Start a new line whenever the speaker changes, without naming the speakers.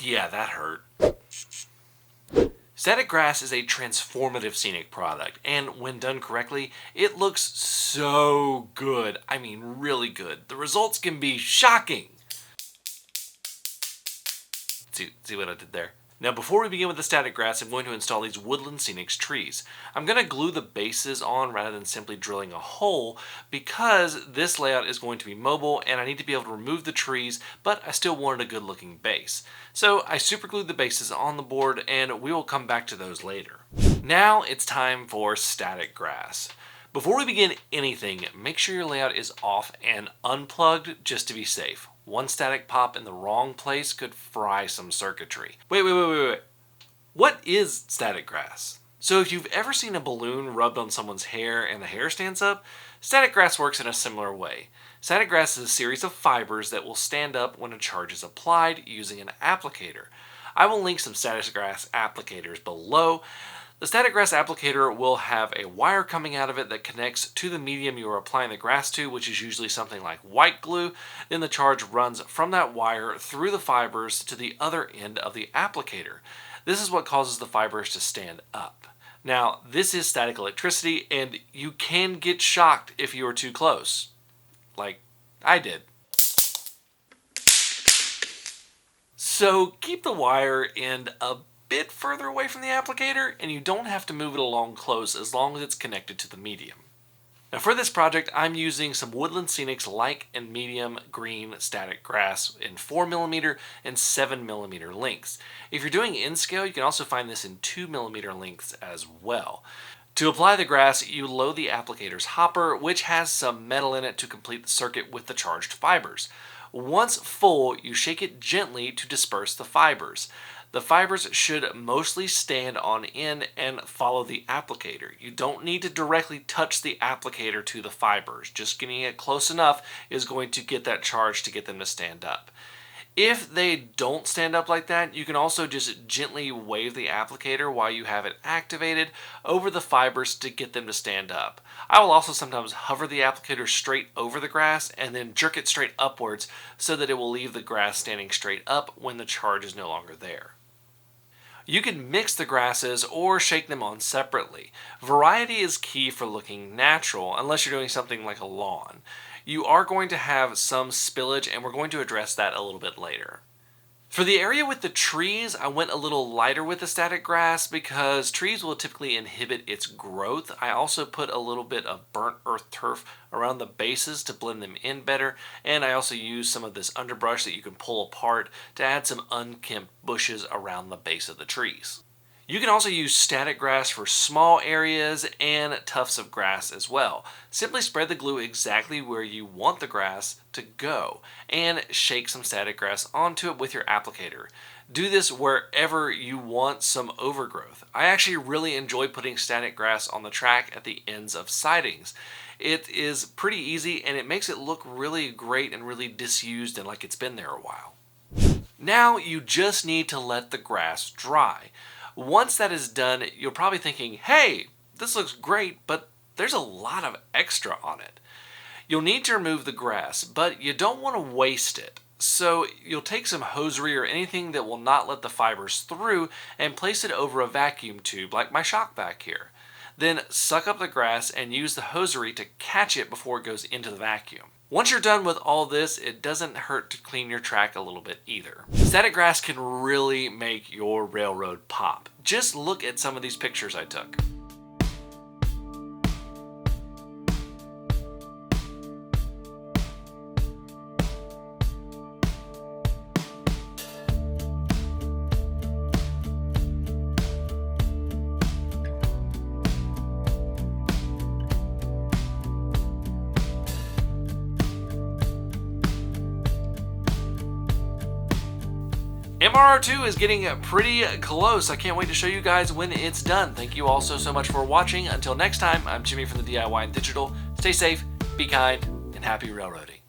Yeah, that hurt. Static grass is a transformative scenic product, and when done correctly, it looks so good. I mean, really good. The results can be shocking. See what I did there? Now, before we begin with the static grass, I'm going to install these Woodland Scenics trees. I'm going to glue the bases on rather than simply drilling a hole because this layout is going to be mobile and I need to be able to remove the trees, but I still wanted a good looking base. So I super glued the bases on the board and we will come back to those later. Now it's time for static grass. Before we begin anything, make sure your layout is off and unplugged just to be safe. One static pop in the wrong place could fry some circuitry. Wait. What is static grass? So if you've ever seen a balloon rubbed on someone's hair and the hair stands up, static grass works in a similar way. Static grass is a series of fibers that will stand up when a charge is applied using an applicator. I will link some static grass applicators below. The static grass applicator will have a wire coming out of it that connects to the medium you are applying the grass to, which is usually something like white glue. Then the charge runs from that wire through the fibers to the other end of the applicator. This is what causes the fibers to stand up. Now, this is static electricity, and you can get shocked if you are too close. Like I did. So keep the wire end a bit further away from the applicator and you don't have to move it along close as long as it's connected to the medium. Now for this project I'm using some Woodland Scenics light and medium green static grass in 4mm and 7mm lengths. If you're doing in scale you can also find this in 2mm lengths as well. To apply the grass, you load the applicator's hopper, which has some metal in it to complete the circuit with the charged fibers. Once full, you shake it gently to disperse the fibers. The fibers should mostly stand on end and follow the applicator. You don't need to directly touch the applicator to the fibers. Just getting it close enough is going to get that charge to get them to stand up. If they don't stand up like that, you can also just gently wave the applicator while you have it activated over the fibers to get them to stand up. I will also sometimes hover the applicator straight over the grass and then jerk it straight upwards so that it will leave the grass standing straight up when the charge is no longer there. You can mix the grasses or shake them on separately. Variety is key for looking natural unless you're doing something like a lawn. You are going to have some spillage and we're going to address that a little bit later. For the area with the trees, I went a little lighter with the static grass because trees will typically inhibit its growth. I also put a little bit of burnt earth turf around the bases to blend them in better, and I also used some of this underbrush that you can pull apart to add some unkempt bushes around the base of the trees. You can also use static grass for small areas and tufts of grass as well. Simply spread the glue exactly where you want the grass to go and shake some static grass onto it with your applicator. Do this wherever you want some overgrowth. I actually really enjoy putting static grass on the track at the ends of sidings. It is pretty easy and it makes it look really great and really disused and like it's been there a while. Now you just need to let the grass dry. Once that is done, you're probably thinking, hey, this looks great, but there's a lot of extra on it. You'll need to remove the grass, but you don't want to waste it. So you'll take some hosiery or anything that will not let the fibers through and place it over a vacuum tube like my shock vac here. Then suck up the grass and use the hosiery to catch it before it goes into the vacuum. Once you're done with all this, it doesn't hurt to clean your track a little bit either. Static grass can really make your railroad pop. Just look at some of these pictures I took. MRR2 is getting pretty close. I can't wait to show you guys when it's done. Thank you all so much for watching. Until next time, I'm Jimmy from the DIY and Digital. Stay safe, be kind, and happy railroading.